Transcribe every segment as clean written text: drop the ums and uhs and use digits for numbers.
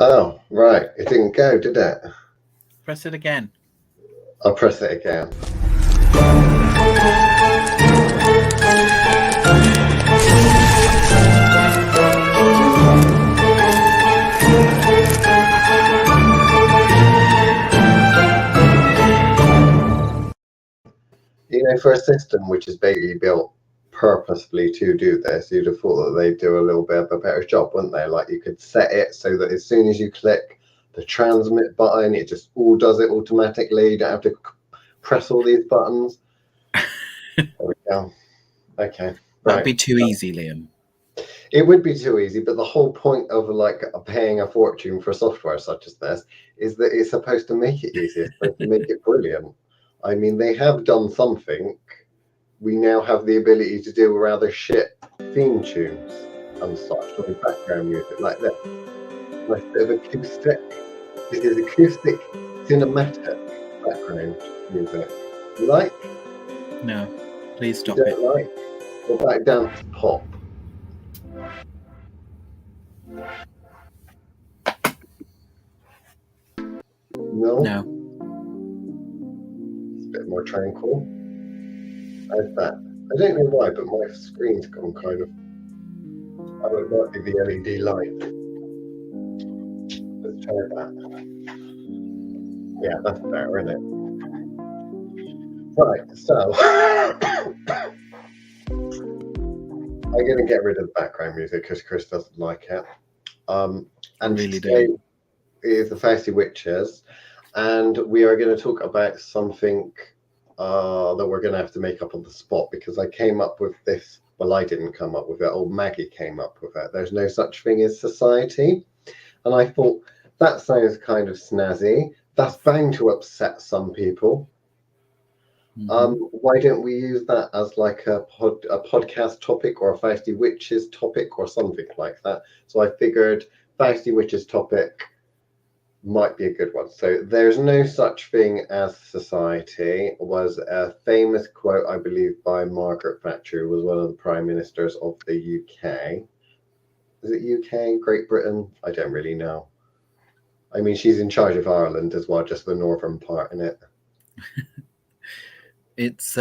Oh, right. It didn't go, did it? Press it again. I'll press it again. You know, for a system which is basically built purposefully to do this, you'd have thought that they'd do a little bit of a better job, wouldn't they? Like, you could set it so that as soon as you click the transmit button, it just all does it automatically. You don't have to press all these buttons. There we go. Okay. That'd be too easy, Liam. It would be too easy, but the whole point of like paying a fortune for software such as this is that it's supposed to make it easier, it's supposed to make it brilliant. I mean, they have done something. We now have the ability to do rather shit theme tunes and such, like background music like this. Nice bit of acoustic. This is acoustic cinematic background music. You like? No, please stop You it. don't like? What about dance pop? No? No. It's a bit more tranquil. How's that? I don't know why, but my screen's gone kind of. Oh, it might be the LED light. Let's try that. Yeah, that's better, isn't it? Right, so I'm going to get rid of the background music because Chris doesn't like it. And Really today do. is the Fausty Witches, and we are going to talk about something that we're going to have to make up on the spot because I came up with this. Well, I didn't come up with it. Old Maggie came up with it. There's no such thing as society. And I thought, that sounds kind of snazzy. That's bound to upset some people. Why don't we use that as like a podcast topic or a Fausty Witches topic or something like that? So I figured Fausty Witches topic might be a good one. So there's no such thing as society was a famous quote, I believe, by Margaret Thatcher, who was one of the prime ministers of the UK. Is it UK, Great Britain? I don't really know. I mean, she's in charge of Ireland as well, just the northern part in it. It's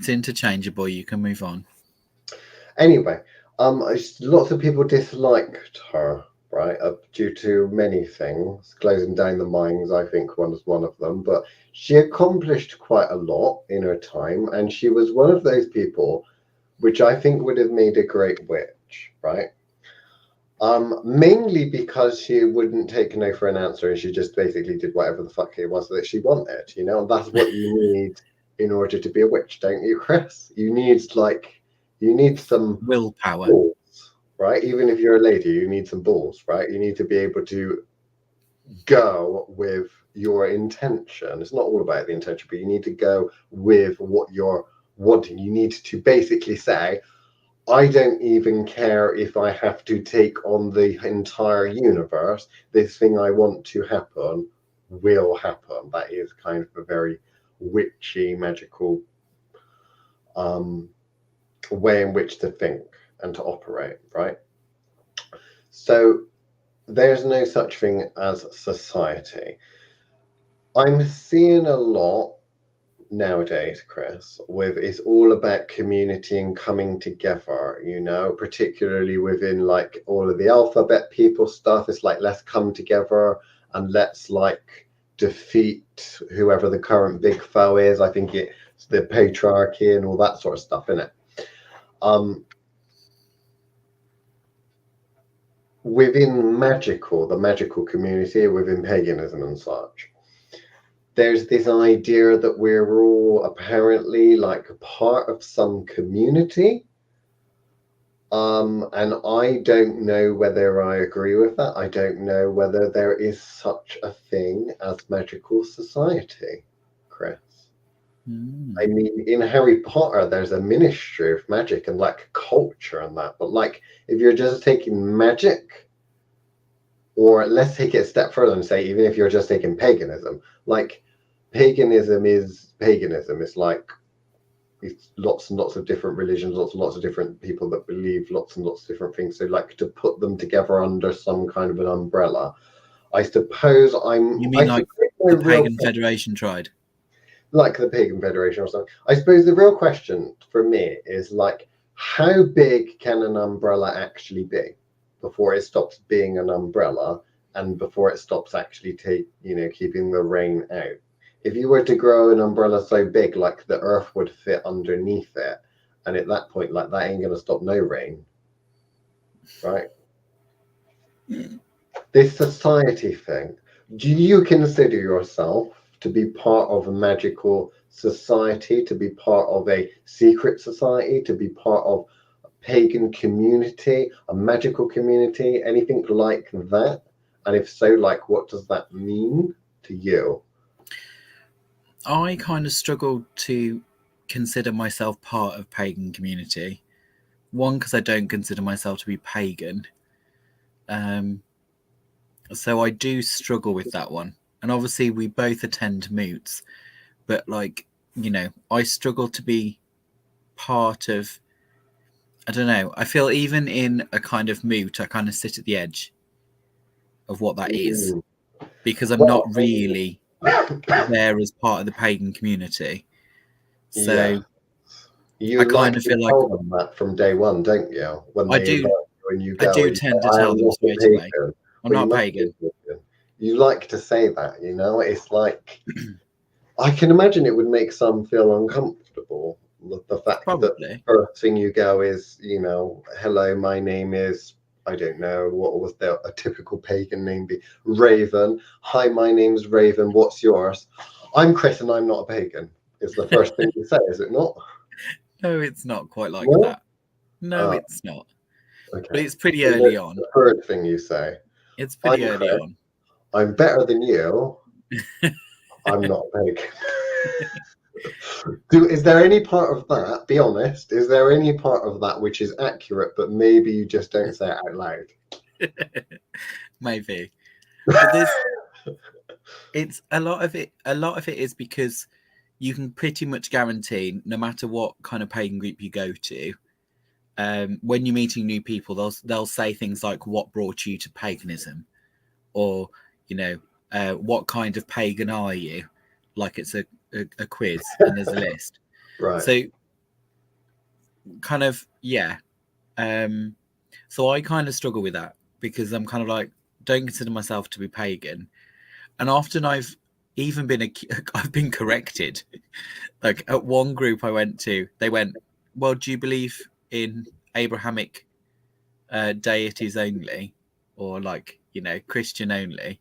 interchangeable. You can move on. Anyway, lots of people disliked her, right, due to many things. Closing down the mines, I think, was one of them. But she accomplished quite a lot in her time, and she was one of those people which I think would have made a great witch, right? Mainly because she wouldn't take no for an answer, and she just basically did whatever the fuck it was that she wanted, you know. And that's what you need in order to be a witch, don't you, Chris? You need some Willpower. balls, right? Even if you're a lady, you need some balls, right? You need to be able to go with your intention. It's not all about the intention, but you need to go with what you're wanting. You need to basically say, I don't even care if I have to take on the entire universe. This thing I want to happen will happen. That is kind of a very witchy, magical way in which to think and to operate, right? So there's no such thing as society. I'm seeing a lot nowadays, Chris, with it's all about community and coming together, you know, particularly within like all of the alphabet people stuff. It's like, let's come together and let's like defeat whoever the current big foe is. I think it's the patriarchy and all that sort of stuff, isn't it? Within the magical community, within paganism and such, there's this idea that we're all apparently like a part of some community. And I don't know whether I agree with that. I don't know whether there is such a thing as magical society, Chris. I mean, in Harry Potter, there's a ministry of magic and like culture and that. But like, if you're just taking magic, or let's take it a step further and say, even if you're just taking paganism, like paganism is paganism. It's like it's lots and lots of different religions, lots and lots of different people that believe lots and lots of different things. So like to put them together under some kind of an umbrella, I suppose You mean like the Pagan Federation tried? Like the Pagan Federation or something. I suppose the real question for me is like, how big can an umbrella actually be before it stops being an umbrella and before it stops actually keeping the rain out? If you were to grow an umbrella so big, like the earth would fit underneath it, and at that point, like that ain't gonna stop no rain, right? This society thing. Do you consider yourself to be part of a magical society, to be part of a secret society, to be part of a pagan community, a magical community, anything like that? And if so, like, what does that mean to you? I kind of struggle to consider myself part of pagan community. One, because I don't consider myself to be pagan. So I do struggle with that one. And obviously we both attend moots, but like, I struggle to be part of, I don't know. I feel even in a kind of moot, I kind of sit at the edge of what that is, because I'm not really there as part of the pagan community. So you I kind of feel like them that from day one, don't you? When I do. When you go, I do tend to tell them straight away. I'm not pagan. You like to say that, It's like I can imagine it would make some feel uncomfortable. The fact that the first thing you go is, hello, my name is, I don't know, what was a typical pagan name be? Raven. Hi, my name's Raven. What's yours? I'm Chris and I'm not a pagan. Is the first thing you say, is it not? No, it's not quite like that. No, it's not. Okay. But it's pretty early on. The third thing you say. It's pretty early on. I'm better than you. I'm not pagan. Is there any part of that, be honest, is there any part of that which is accurate, but maybe you just don't say it out loud? Maybe. But it's a lot of it is because you can pretty much guarantee, no matter what kind of pagan group you go to, when you're meeting new people, they'll say things like, what brought you to paganism? Or, what kind of pagan are you? Like it's a quiz and there's a list. Right. So kind of, yeah. So I kind of struggle with that because I'm kind of like, don't consider myself to be pagan. And often I've even been corrected. Like at one group I went to, they went, well, do you believe in Abrahamic deities only? Or like, Christian only?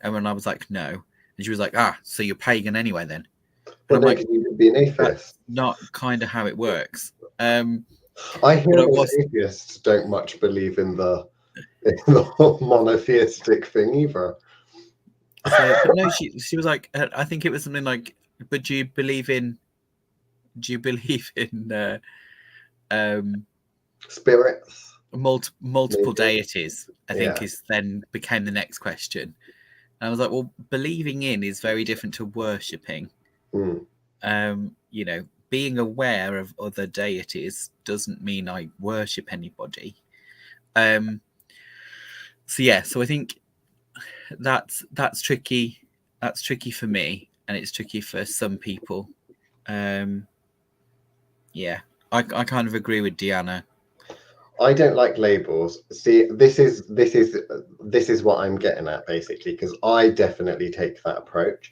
And when I was like, no. And she was like, so you're pagan anyway then? Well, like, you could be an atheist. That's not kind of how it works. I hear that atheists don't much believe in the monotheistic thing either. So, but no, she was like, I think it was something like, but do you believe in spirits? Multiple deities, I think is then became the next question. And I was like, well, believing in is very different to worshipping. Being aware of other deities doesn't mean I worship anybody. So I think that's tricky. That's tricky for me, and it's tricky for some people. I kind of agree with Deanna. I don't like labels. See, this is what I'm getting at basically, because I definitely take that approach.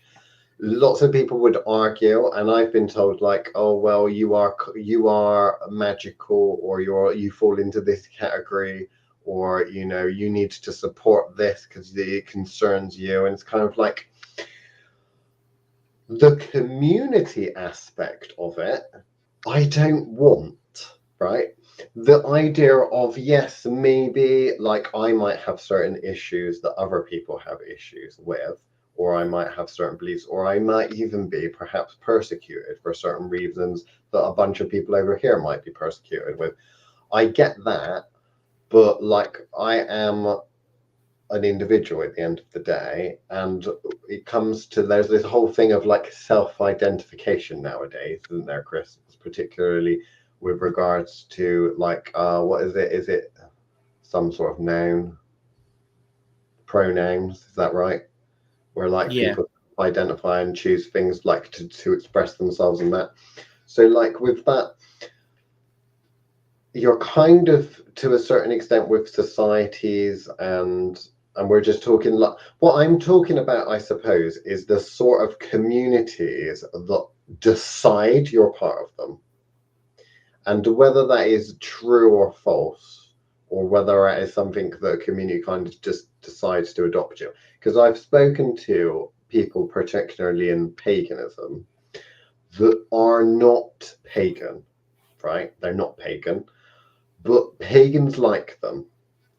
Lots of people would argue, and I've been told like, oh well, you are magical, or you fall into this category, or you need to support this because it concerns you. And it's kind of like the community aspect of it I don't want, right? The idea of, yes, maybe like I might have certain issues that other people have issues with, or I might have certain beliefs, or I might even be perhaps persecuted for certain reasons that a bunch of people over here might be persecuted with. I get that, but like I am an individual at the end of the day, and it comes to, there's this whole thing of like self-identification nowadays, isn't there, Chris? Particularly with regards to like what is it? Is it some sort of noun? Pronouns, is that right? Where like Yeah. people identify and choose things like to express themselves in that. So like with that, you're kind of to a certain extent with societies, and we're just talking like what I'm talking about, I suppose, is the sort of communities that decide you're part of them, and whether that is true or false, or whether it is something that a community kind of just decides to adopt you. Because I've spoken to people, particularly in paganism, that are not pagan, right? They're not pagan, but pagans like them.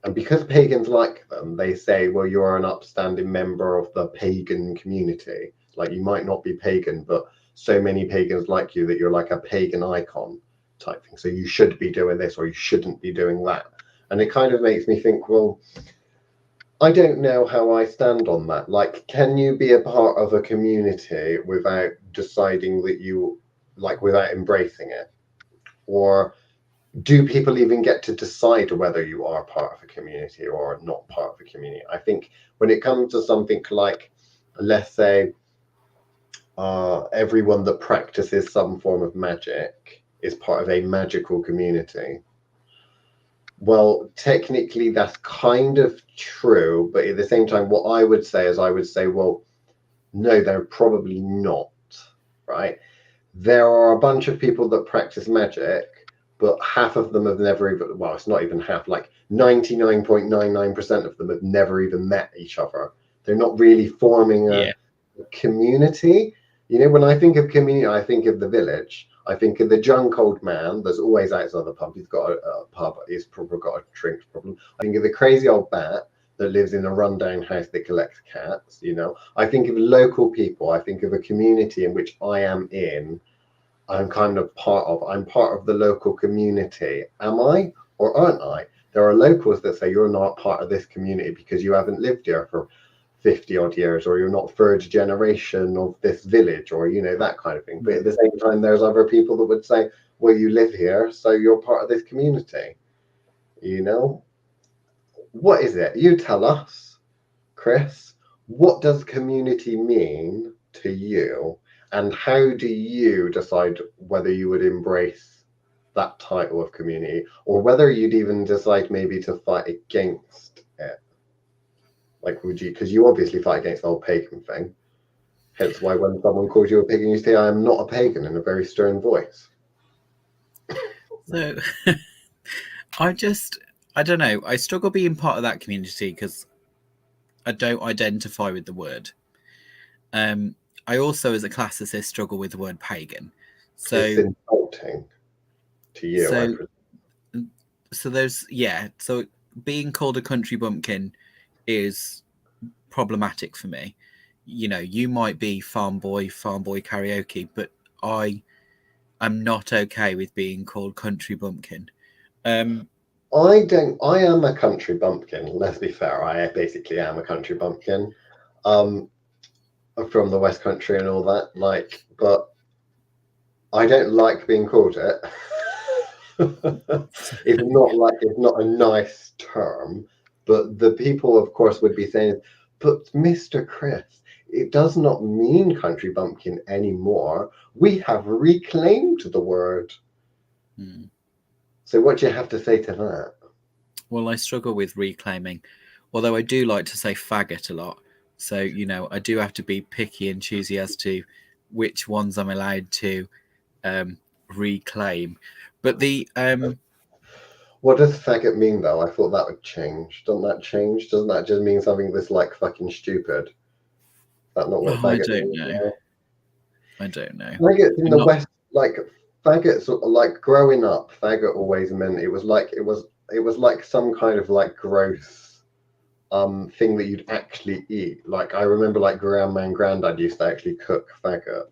And because pagans like them, they say, well, you're an upstanding member of the pagan community. Like, you might not be pagan, but so many pagans like you that you're like a pagan icon type thing. So you should be doing this or you shouldn't be doing that. And it kind of makes me think, well, I don't know how I stand on that. Like, can you be a part of a community without deciding that you, like, without embracing it? Or do people even get to decide whether you are part of a community or not part of a community? I think when it comes to something like, let's say, everyone that practices some form of magic is part of a magical community. Well, technically, that's kind of true, but at the same time, what I would say is, I would say, well, no, they're probably not, right? There are a bunch of people that practice magic, but half of them have never even, well, it's not even half, like 99.99% of them have never even met each other. They're not really forming a community. You know, when I think of community, I think of the village. I think of the drunk old man that's always outside the pub. He's got a pub. He's probably got a drink problem. I think of the crazy old bat that lives in a rundown house that collects cats. You know, I think of local people. I think of a community in which I am in. I'm kind of part of. I'm part of the local community. Am I or aren't I? There are locals that say you're not part of this community because you haven't lived here for 50 odd years, or you're not third generation of this village, or you know, that kind of thing. But at the same time, there's other people that would say, well, you live here, so you're part of this community. You know, what is it? You tell us, Chris. What does community mean to you, and how do you decide whether you would embrace that title of community, or whether you'd even decide maybe to fight against it? Like, would you, because you obviously fight against the whole pagan thing. Hence why when someone calls you a pagan, you say, I am not a pagan, in a very stern voice. So I don't know. I struggle being part of that community because I don't identify with the word. I also, as a classicist, struggle with the word pagan. So it's insulting to you. So there's, so being called a country bumpkin is problematic for me. You know, you might be farm boy karaoke, but I am not okay with being called country bumpkin. I am a country bumpkin. Let's be fair. I basically am a country bumpkin. I'm from the West Country and all that. Like, but I don't like being called it. It's not a nice term. But the people, of course, would be saying, but Mr. Chris, it does not mean country bumpkin anymore. We have reclaimed the word. So what do you have to say to that? Well, I struggle with reclaiming, although I do like to say faggot a lot. So, you know, I do have to be picky and choosy as to which ones I'm allowed to reclaim. But the what does faggot mean, though? I thought that would change. Doesn't that change? Doesn't that just mean something that's like fucking stupid? Is that not what faggot means? I don't know. Faggots in the West, like faggots, like growing up, faggot always meant it was like some kind of like gross thing that you'd actually eat. Like I remember, like grandma and granddad used to actually cook faggots.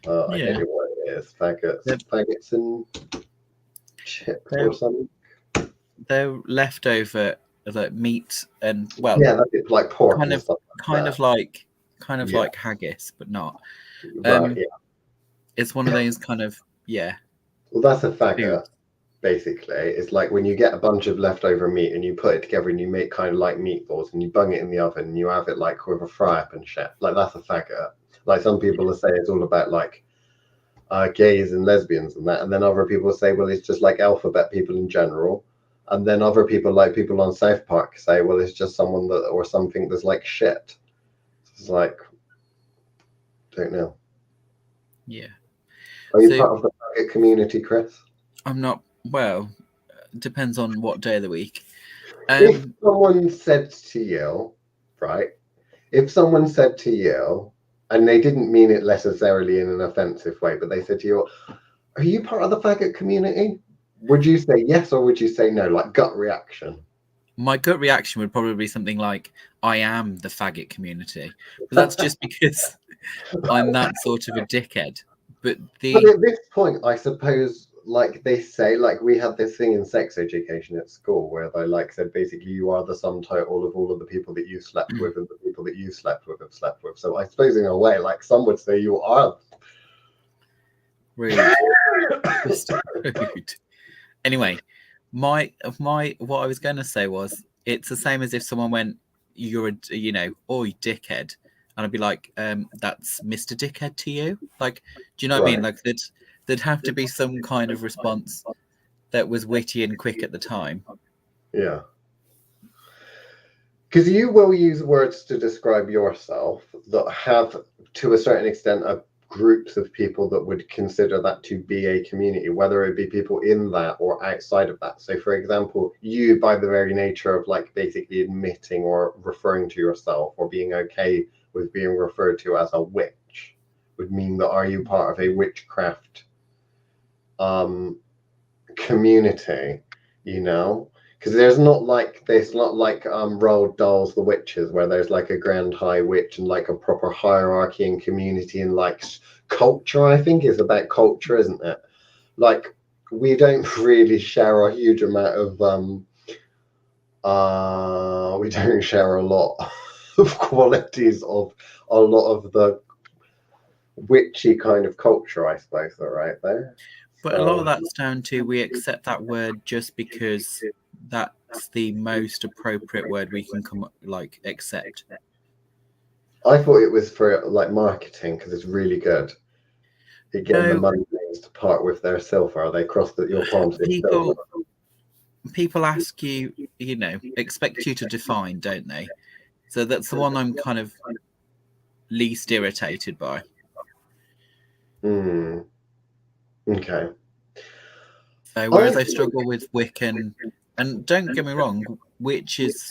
I don't know what it is. Faggots and chips or something. They're leftover like meat and well, Yeah, that's it, like pork kind and of stuff like that. Yeah. Like haggis, but not. Right, yeah. It's one of those kind of Well, that's a food. faggot, basically. It's like when you get a bunch of leftover meat and you put it together and you make kind of like meatballs and you bung it in the oven and you have it like with a fry up and shit. Like that's a faggot. Like some people will say it's all about like gays and lesbians and that, and then other people say, well, it's just like alphabet people in general. And then other people, like people on South Park, say, well, it's just someone that or something that's like shit. It's like, don't know. Yeah. Are you So part of the faggot community, Chris? I'm not. Well, depends on what day of the week. If someone said to you, right? If someone said to you, and they didn't mean it necessarily in an offensive way, but they said to you, are you part of the faggot community? Would you say yes or would you say no? Like gut reaction. My gut reaction would probably be something like, I am the faggot community. But that's just because I'm that sort of a dickhead. But at this point, I suppose, like they say, like we had this thing in sex education at school where they like said basically you are the sum total of all of the people that you slept with and the people that you slept with have slept with. So I suppose in a way, like some would say you are rude. Just rude. Anyway, my what I was going to say was it's the same as if someone went, you're oi dickhead, and I'd be like, that's Mr. Dickhead to you. Like, do you know what I mean? Like there'd have to be some kind of response that was witty and quick at the time. Yeah. Because you will use words to describe yourself that have, to a certain extent, groups of people that would consider that to be a community, whether it be people in that or outside of that. So, for example, you, by the very nature of like basically admitting or referring to yourself or being okay with being referred to as a witch, would mean that are you part of a witchcraft community, you know? Because there's not like Roald Dahl's The Witches, where there's like a grand high witch and like a proper hierarchy and community and like culture. I think is about culture, isn't it? Like we don't really share a huge amount of we don't share a lot of qualities of a lot of the witchy kind of culture, I suppose. Are right there. But a lot of that's down to we accept that word just because that's the most appropriate word we can accept. I thought it was for like marketing because it's really good. You're getting the money to part with their silver. They cross your palms with silver. People ask you, expect you to define, don't they? So that's the one I'm kind of least irritated by. Okay. So whereas I struggle with Wiccan, and don't get me wrong, witch is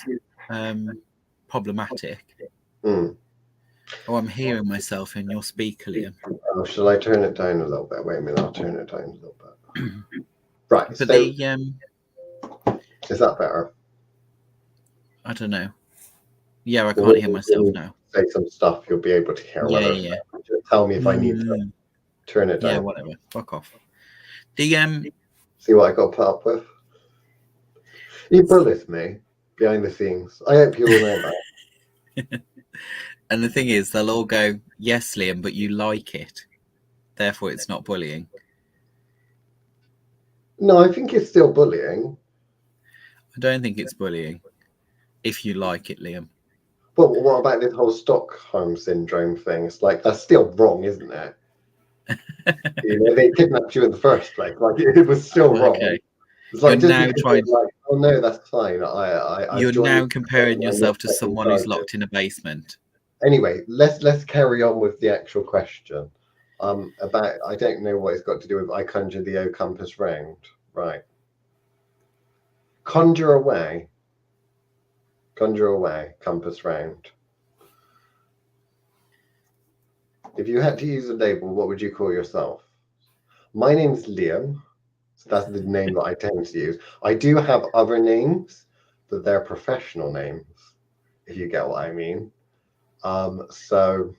problematic. Oh, I'm hearing myself in your speaker, Liam. Oh, shall I turn it down a little bit? Wait a minute, I'll turn it down a little bit. Right. But so, is that better? I don't know. Yeah, I can't hear myself now. Say some stuff, you'll be able to hear. Yeah. Just tell me if I need to turn it down. Yeah, whatever. Fuck off. See what I got put up with? You bullied me behind the scenes. I hope you all know that. And the thing is, they'll all go, yes, Liam, but you like it. Therefore, it's not bullying. No, I think it's still bullying. I don't think it's bullying if you like it, Liam. But what about this whole Stockholm syndrome thing? It's like, that's still wrong, isn't it? They kidnapped you in the first place. Like, it was still wrong. Okay. It's like, you're now trying. Like, oh no, that's fine. You're now comparing yourself to someone who's locked in a basement. Anyway, let's carry on with the actual question. About I don't know what it's got to do with I conjure the O compass round. Right. Conjure away, compass round. If you had to use a label, what would you call yourself? My name's Liam, so that's the name that I tend to use. I do have other names, but they're professional names, if you get what I mean. So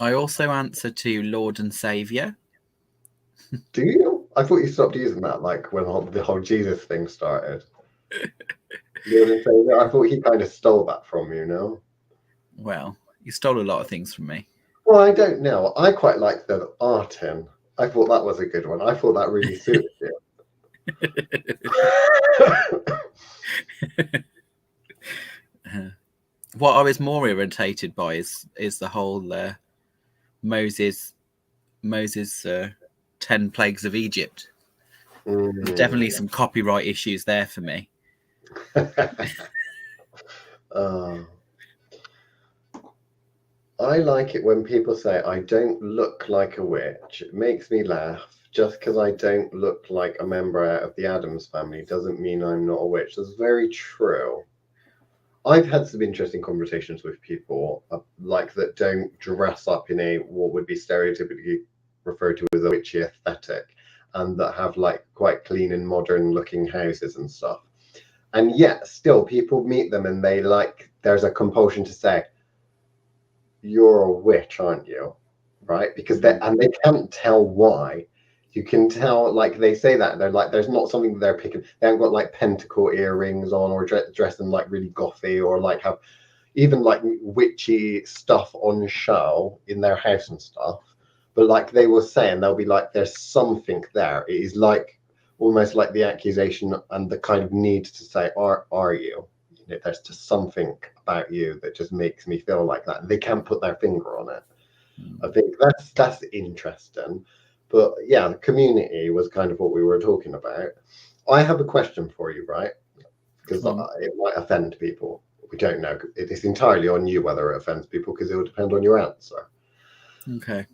I also answer to Lord and Saviour. Do you? I thought you stopped using that like when the whole Jesus thing started. Lord and Savior. I thought he kind of stole that from you, no? Well, you stole a lot of things from me. Well, I don't know. I quite like the Artin. I thought that was a good one. I thought that really suited you. What I was more irritated by is the whole Moses 10 plagues of Egypt. There's definitely some copyright issues there for me. I like it when people say I don't look like a witch. It makes me laugh. Just because I don't look like a member out of the Addams family doesn't mean I'm not a witch. That's very true. I've had some interesting conversations with people like that don't dress up in a what would be stereotypically referred to as a witchy aesthetic, and that have like quite clean and modern looking houses and stuff. And yet still people meet them and they like there's a compulsion to say, you're a witch, aren't you? Right? Because they can't tell why. You can tell, like they say that they're like, there's not something they're picking. They haven't got like pentacle earrings on, or dressing like really gothy, or like have even like witchy stuff on show in their house and stuff. But like they were saying, they'll be like, there's something there. It is like almost like the accusation and the kind of need to say, are you? There's just something about you that just makes me feel like that. They can't put their finger on it. I think that's interesting. But yeah, the community was kind of what we were talking about. I have a question for you, right? Because it might offend people. We don't know. It is entirely on you whether it offends people, because it will depend on your answer. Okay.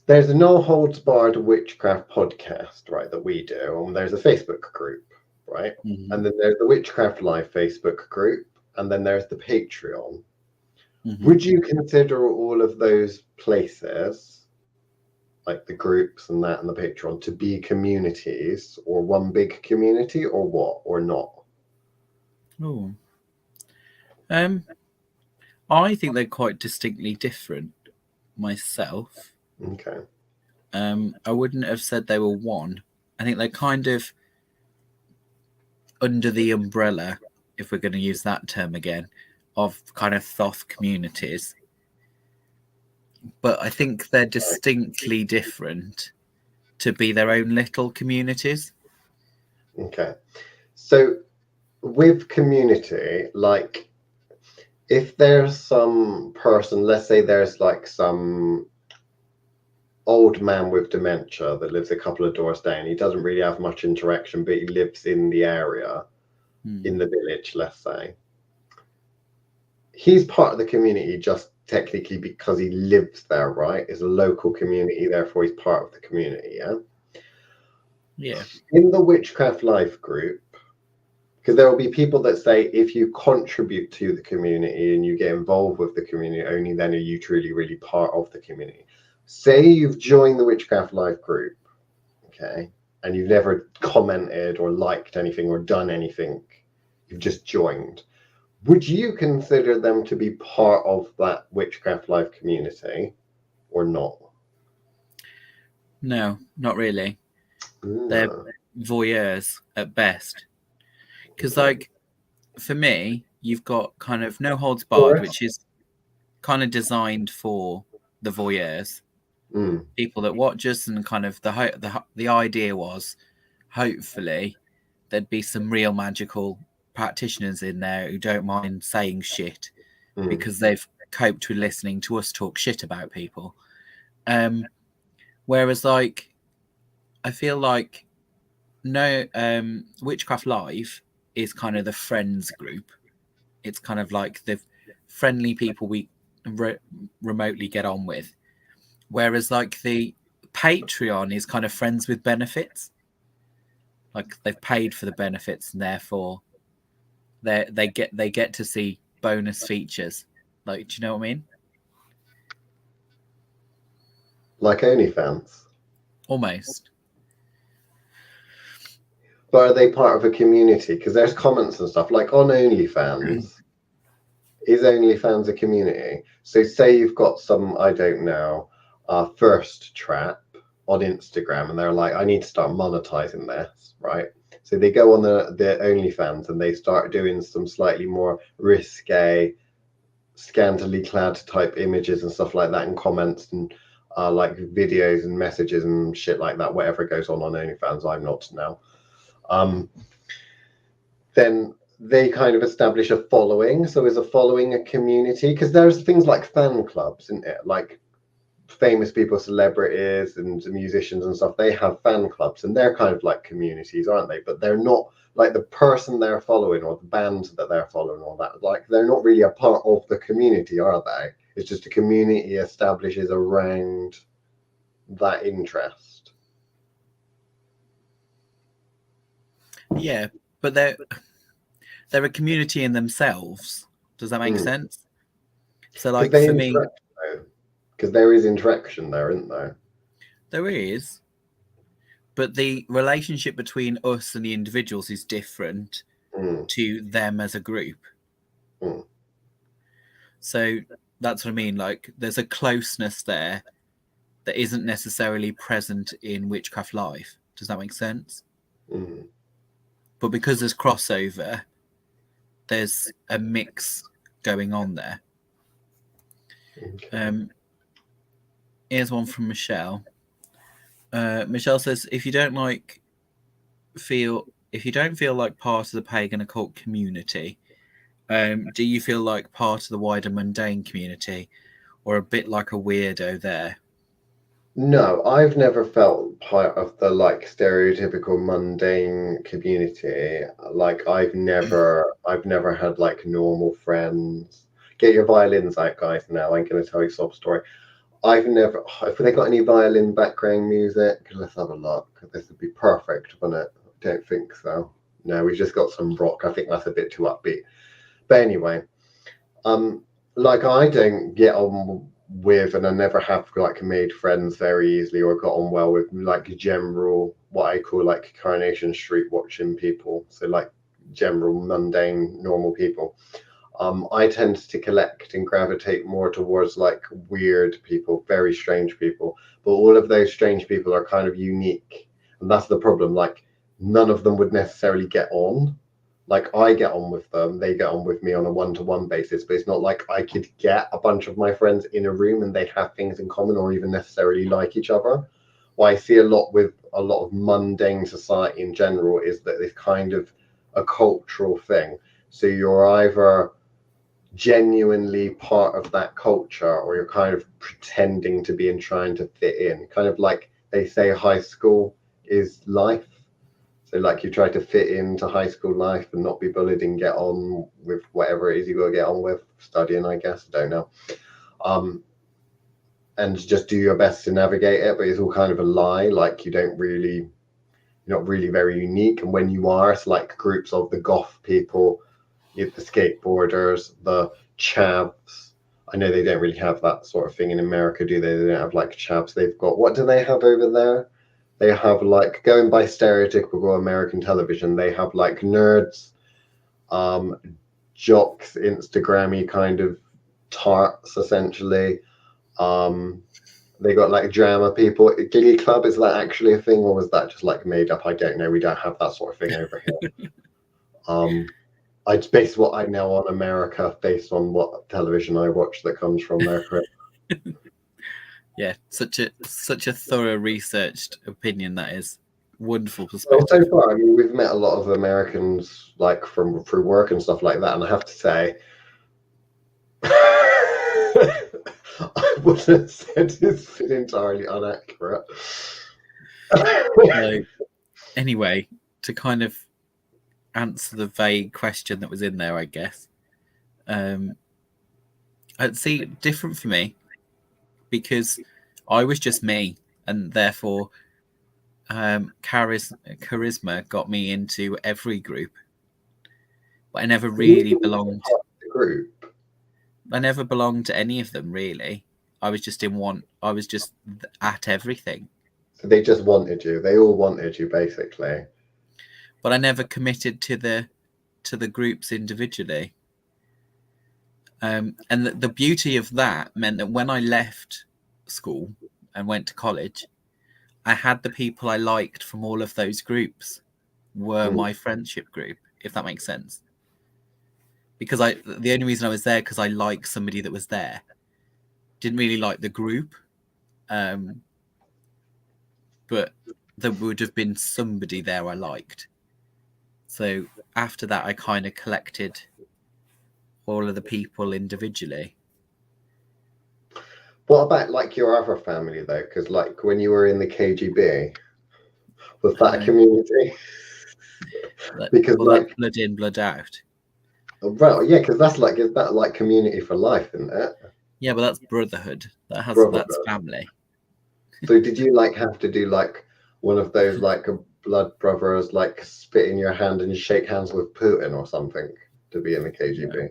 There's a No Holds Barred Witchcraft podcast, right, that we do, and there's a Facebook group, right? Mm-hmm. And then there's the Witchcraft Live Facebook group, and then there's the Patreon. Mm-hmm. Would you consider all of those places, like the groups and that and the Patreon, to be communities, or one big community, or what, or not? Oh, I think they're quite distinctly different myself. Okay. I wouldn't have said they were one. I think they're kind of under the umbrella, if we're going to use that term again, of kind of thoth communities. But I think they're distinctly different to be their own little communities. Okay. So with community, like if there's some person, let's say there's like some old man with dementia that lives a couple of doors down, he doesn't really have much interaction, but he lives in the area, in the village, let's say. He's part of the community just technically because he lives there, right? It's a local community, therefore he's part of the community, yeah? Yeah. In the Witchcraft Life group, because there will be people that say if you contribute to the community and you get involved with the community, only then are you truly, really part of the community. Say you've joined the Witchcraft Life group, okay, and you've never commented or liked anything or done anything, you've just joined. Would you consider them to be part of that Witchcraft Life community or not? No, not really. They're voyeurs at best. Because, like, for me, you've got kind of No Holds Barred, which is kind of designed for the voyeurs, people that watch us, and kind of the idea was, hopefully, there'd be some real magical practitioners in there who don't mind saying shit because they've coped with listening to us talk shit about people. Whereas, like, I feel like Witchcraft Live is kind of the friends group. It's kind of like the friendly people we remotely get on with. Whereas, like, the Patreon is kind of friends with benefits. Like, they've paid for the benefits, and therefore they get to see bonus features. Like, do you know what I mean? Like OnlyFans? Almost. But are they part of a community? Because there's comments and stuff like on OnlyFans. Is OnlyFans a community? So say you've got some, I don't know, thirst trap, on Instagram, and they're like, I need to start monetizing this, right? So they go on the OnlyFans and they start doing some slightly more risque, scantily clad type images and stuff like that, and comments and like videos and messages and shit like that, whatever goes on OnlyFans. I'm not now. Then they kind of establish a following. So is a following a community? Because there's things like fan clubs, isn't it? Like famous people, celebrities and musicians and stuff, they have fan clubs and they're kind of like communities, aren't they? But they're not like the person they're following or the band that they're following or that, like they're not really a part of the community, are they? It's just a community establishes around that interest. Yeah, but they're a community in themselves. Does that make sense? So like for me, because there is interaction there, isn't there? There is, but the relationship between us and the individuals is different to them as a group. So that's what I mean. Like there's a closeness there that isn't necessarily present in Witchcraft Live. Does that make sense? But because there's crossover, there's a mix going on there. Here's one from Michelle. Michelle says, if you don't feel like part of the pagan occult community, do you feel like part of the wider mundane community, or a bit like a weirdo there? No, I've never felt part of the like stereotypical mundane community. Like I've never had like normal friends. Get your violins out, guys. Now I'm going to tell you a sob story. Have they got any violin background music? Let's have a look. This would be perfect, wouldn't it? I don't think so. No, we've just got some rock. I think that's a bit too upbeat. But anyway, like I don't get on with, and I never have like made friends very easily or got on well with like general, what I call like Coronation Street watching people. So like general mundane normal people. I tend to collect and gravitate more towards like weird people, very strange people. But all of those strange people are kind of unique, and that's the problem. Like none of them would necessarily get on. Like I get on with them, they get on with me on a one-to-one basis, but it's not like I could get a bunch of my friends in a room and they have things in common or even necessarily like each other. What I see a lot with a lot of mundane society in general is that it's kind of a cultural thing. So you're either genuinely part of that culture or you're kind of pretending to be and trying to fit in, kind of like they say high school is life. So like you try to fit into high school life and not be bullied and get on with whatever it is you got to get on with, studying, I guess, I don't know. And just do your best to navigate it, but it's all kind of a lie. Like you're not really very unique. And when you are, it's like groups of the goth people, the skateboarders, the chavs. I know they don't really have that sort of thing in America, do they? They don't have like chavs. They've got, what do they have over there? They have like, going by stereotypical American television, they have like nerds, jocks, Instagrammy kind of tarts essentially. They got like drama people. Gilly Club, is that actually a thing or was that just like made up? I don't know. We don't have that sort of thing over here. I base what I know on America based on what television I watch that comes from there. Yeah, such a thorough researched opinion. That is wonderful perspective. Well, so far, I mean, we've met a lot of Americans like through work and stuff like that, and I have to say, I wouldn't have said it's entirely inaccurate. So, anyway, to kind of answer the vague question that was in there, I guess, I'd see different for me because I was just me, and therefore charisma got me into every group, but I never really belonged to the group. I never belonged to any of them really. I was just in one. I was just at everything. So they just wanted you. They all wanted you, basically. But I never committed to the groups individually. And the beauty of that meant that when I left school and went to college, I had the people I liked from all of those groups were my friendship group, if that makes sense. Because the only reason I was there because I liked somebody that was there. Didn't really like the group, but there would have been somebody there I liked. So after that, I kind of collected all of the people individually. What about like your other family though? Because like when you were in the KGB, was that a community? Because like blood in, blood out. Well, yeah, because that's like, is that like community for life, isn't it? Yeah, but that's brotherhood. That's family. So did you like have to do like one of those like blood brothers, like spit in your hand and shake hands with Putin or something to be in the KGB? Yeah.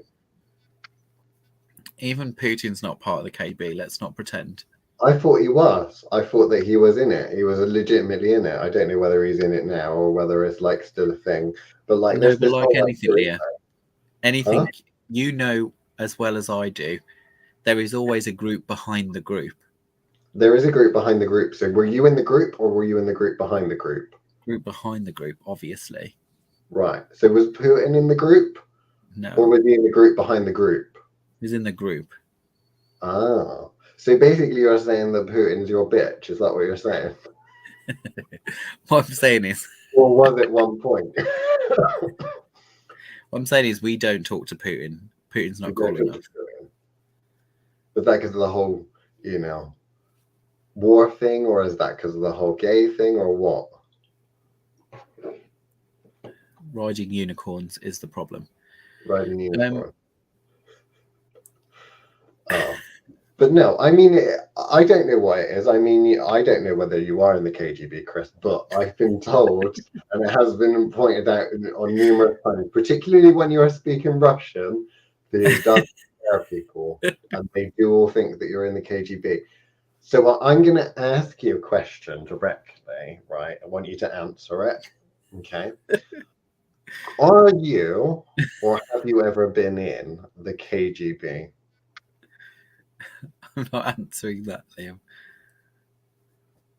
Even Putin's not part of the KB. Let's not pretend. I thought he was. I thought that he was in it. He was legitimately in it. I don't know whether he's in it now or whether it's like still a thing. But like, no, but like anything, Leah, anything you know as well as I do, there is always a group behind the group. There is a group behind the group. So were you in the group or were you in the group behind the group? Group behind the group, obviously. Right. So was Putin in the group? No. Or was he in the group behind the group? He's in the group. Ah. So basically you're saying that Putin's your bitch. Is that what you're saying? What I'm saying is... Or was it one point? What I'm saying is we don't talk to Putin. Putin's not cool enough. Is that because of the whole, war thing, or is that because of the whole gay thing, or what? Riding unicorns is the problem. Riding unicorns. But no, I mean, I don't know what it is. I mean, I don't know whether you are in the KGB, Chris, but I've been told, and it has been pointed out on numerous times, particularly when you are speaking Russian, that it does scare people, and they do all think that you're in the KGB. So I'm going to ask you a question directly, right? I want you to answer it, okay? Are you, or have you ever been in the KGB? I'm not answering that, Liam.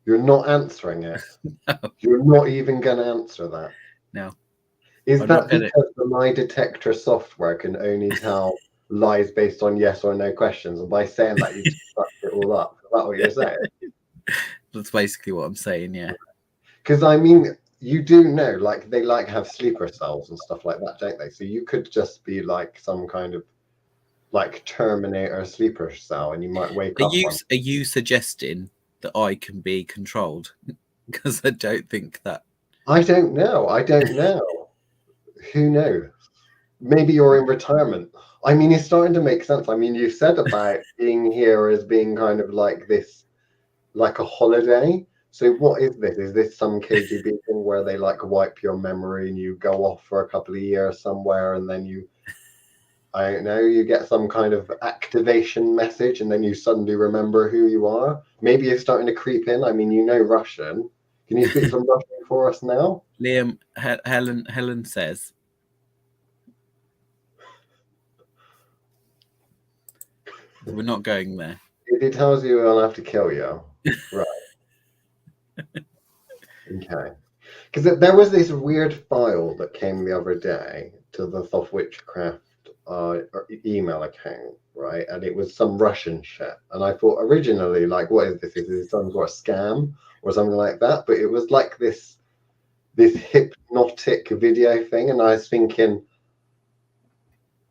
You're not answering it? No. You're not even going to answer that? No. Is that because the lie detector software can only tell lies based on yes or no questions? And by saying that, you just fucked it all up? Is that what you're saying? That's basically what I'm saying, yeah. Because, I mean, you do know, like, they like have sleeper cells and stuff like that, don't they? So you could just be like some kind of like Terminator sleeper cell, and you might wake up. Are you suggesting that I can be controlled? Because I don't think that. I don't know. Who knows? Maybe you're in retirement. I mean, it's starting to make sense. I mean, you said about being here as being kind of like this, like a holiday. So what is this? Is this some KGB thing where they like wipe your memory and you go off for a couple of years somewhere, and then you, I don't know, you get some kind of activation message, and then you suddenly remember who you are? Maybe it's starting to creep in. I mean, you know Russian. Can you speak some Russian for us now? Liam, Helen says. We're not going there. If it tells you I'll have to kill you. Right. Okay. Because there was this weird file that came the other day to the Thoth Witchcraft email account, right? And it was some Russian shit. And I thought originally, like, what is this? Is this some sort of scam or something like that? But it was like this hypnotic video thing. And I was thinking,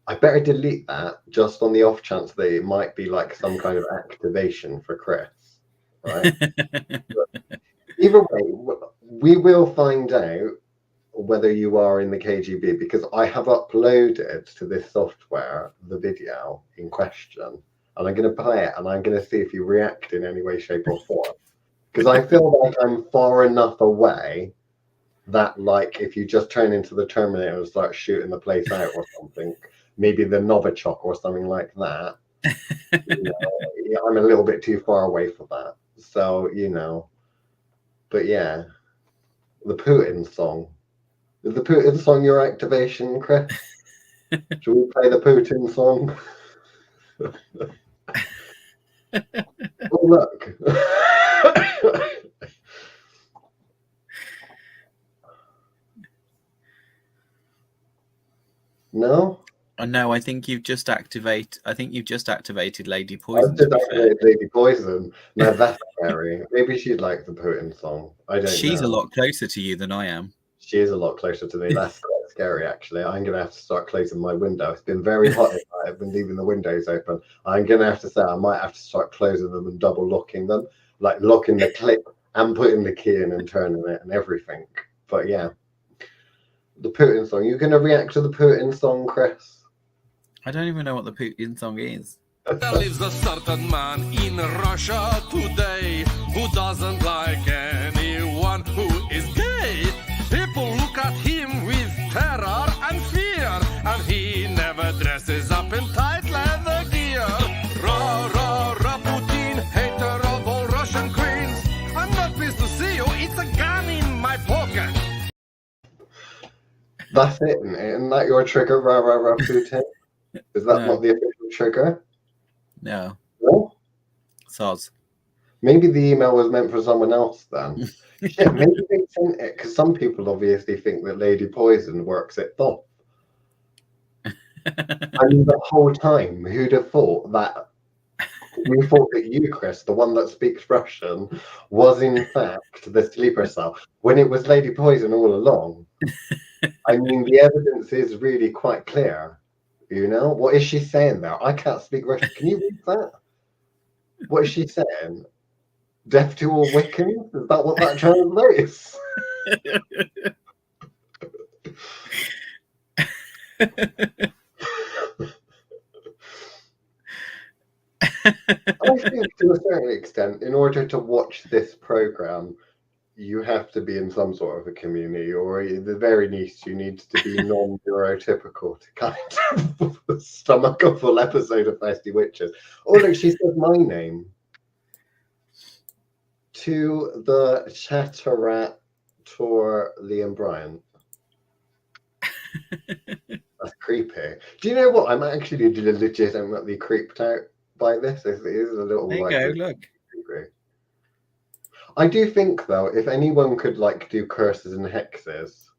I better delete that just on the off chance that it might be like some kind of activation for Chris, right? Either way, we will find out whether you are in the KGB, because I have uploaded to this software the video in question, and I'm going to play it, and I'm going to see if you react in any way, shape, or form. Because I feel like I'm far enough away that, like, if you just turn into the Terminator and start shooting the place out or something, maybe the Novichok or something like that, I'm a little bit too far away for that. So, but yeah, the Putin song. Is the Putin song your activation, Chris? Should we play the Putin song? Oh, look. I know. I think you've just activated Lady I've Poison. just To be fair, activated Lady Poison. Now that's scary. Maybe she'd like the Putin song. I don't she's know. a lot closer to you than I am. She is a lot closer to me. That's quite scary, actually. I'm going to have to start closing my window. It's been very hot at night. I've been leaving the windows open. I'm going to have to say I might have to start closing them and double locking them, like locking the clip and putting the key in and turning it and everything. But yeah, the Putin song. You going to react to the Putin song, Chris? I don't even know what the Putin song is. There lives a certain man in Russia today who doesn't like anyone who is gay. People look at him with terror and fear, and he never dresses up in tight leather gear. Ra ra ra Putin, hater of all Russian queens. I'm not pleased to see you, it's a gun in my pocket. That's it, isn't that your trigger, rah rah rah Putin? Is that not the official trigger? No. No? Soz. Maybe the email was meant for someone else then. Shit, maybe they sent it because some people obviously think that Lady Poison works at Thoth. I mean, the whole time, who'd have thought that? We thought that you, Chris, the one that speaks Russian, was in fact the sleeper cell when it was Lady Poison all along. I mean, the evidence is really quite clear. You know, what is she saying there? I can't speak Russian. Can you read that? What is she saying? Deaf to all Wiccans? Is that what that translates? I think to a certain extent, in order to watch this program, you have to be in some sort of a community, or at the very least, you need to be non-neurotypical to kind of stomach a full episode of Fausty Witches. Oh, look, she said my name. To the Chatterator Liam Bryant. That's creepy. Do you know what? I'm actually legitimately creeped out by this. It is a little There you like go, look. creepy. I do think though, if anyone could like do curses and hexes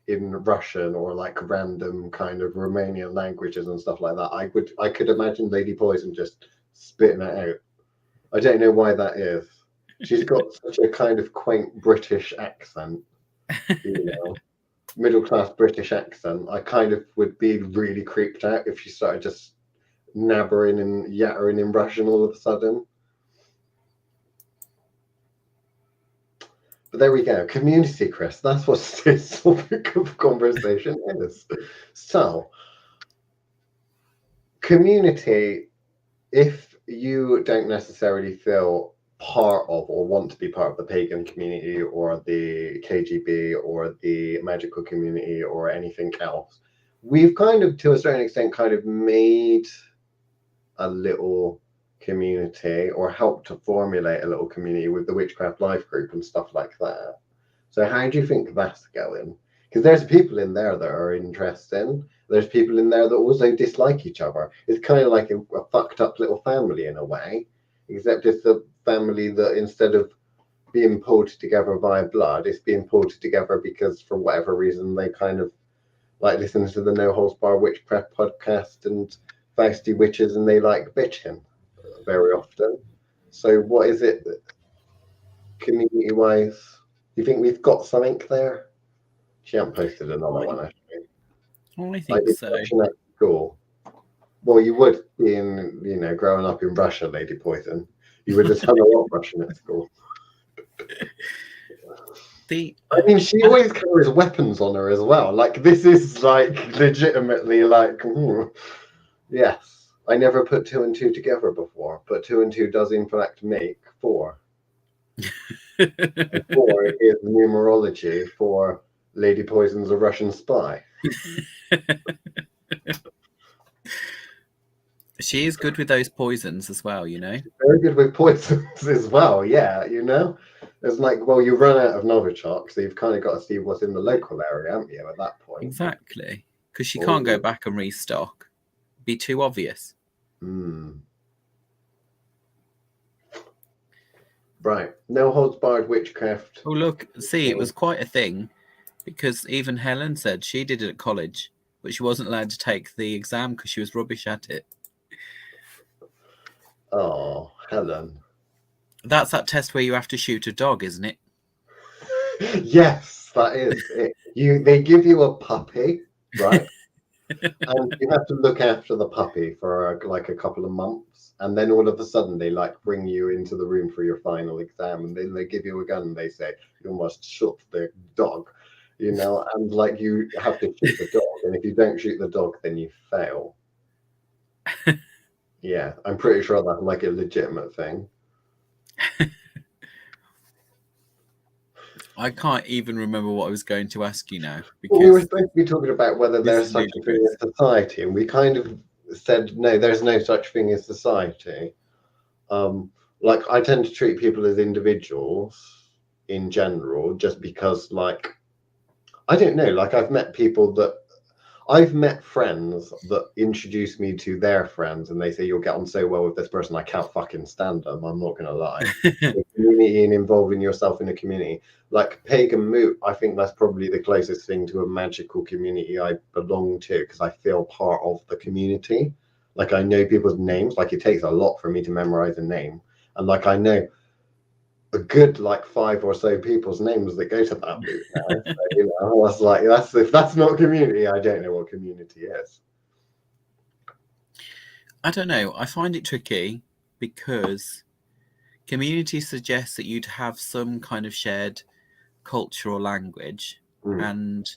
in Russian or like random kind of Romanian languages and stuff like that, I could imagine Lady Poison just spitting it out. I don't know why that is. She's got such a kind of quaint British accent, you know, middle class British accent. I kind of would be really creeped out if she started just nabbering and yattering in Russian all of a sudden. But there we go. Community, Chris. That's what this topic of conversation is. So, community, if you don't necessarily feel part of or want to be part of the pagan community or the KGB or the magical community or anything else, we've kind of, to a certain extent, kind of made a little community or helped to formulate a little community with the Witchcraft Life group and stuff like that. So how do you think that's going? Because there's people in there that are interesting. There's people in there that also dislike each other. It's kind of like a fucked up little family in a way, except it's a family that instead of being pulled together via blood, it's being pulled together because for whatever reason they kind of like listen to the No Holds Barred Witchcraft podcast and Fausty Witches and they like bitching very often. So what is it that community wise you think we've got something there? She hasn't posted another one actually. I think so. At school. Well, you would being, you know, growing up in Russia, Lady Poison. You would have done a lot of Russian at school. I mean, she always carries weapons on her as well. Like, this is like legitimately like, yes. I never put 2 and 2 together before, but 2 and 2 does in fact make 4. 4 is numerology for Lady Poison's a Russian spy. She is good with those poisons as well, you know. Very good with poisons as well, yeah, you know. It's like, well, you run out of Novichok, so you've kind of got to see what's in the local area, haven't you, at that point? Exactly. Because she can't go back and restock. Be too obvious. Right. No Holds Barred Witchcraft. Oh, look, see, it was quite a thing because even Helen said she did it at college but she wasn't allowed to take the exam because she was rubbish at it. Oh, Helen. That's that test where you have to shoot a dog, isn't it? Yes, that is it. They give you a puppy, right? And you have to look after the puppy for like a couple of months, and then all of a sudden they like bring you into the room for your final exam, and then they give you a gun and they say you must shoot the dog, you know, and like you have to shoot the dog, and if you don't shoot the dog, then you fail. Yeah, I'm pretty sure that's like a legitimate thing. I can't even remember what I was going to ask you now. Well, we were supposed to be talking about whether this there's is such a thing as society, and we kind of said no, there's no such thing as society. Like I tend to treat people as individuals in general, just because, like, I don't know, like I've met friends that introduce me to their friends, and they say you'll get on so well with this person. I can't fucking stand them. I'm not gonna lie. The community and involving yourself in a community, like Pagan Moot, I think that's probably the closest thing to a magical community I belong to, because I feel part of the community. Like I know people's names. Like it takes a lot for me to memorize a name, and like I know a good like 5 or so people's names that go to that moot now. So, you know, I was like, if that's not community, I don't know what community is. I don't know. I find it tricky because community suggests that you'd have some kind of shared cultural language, and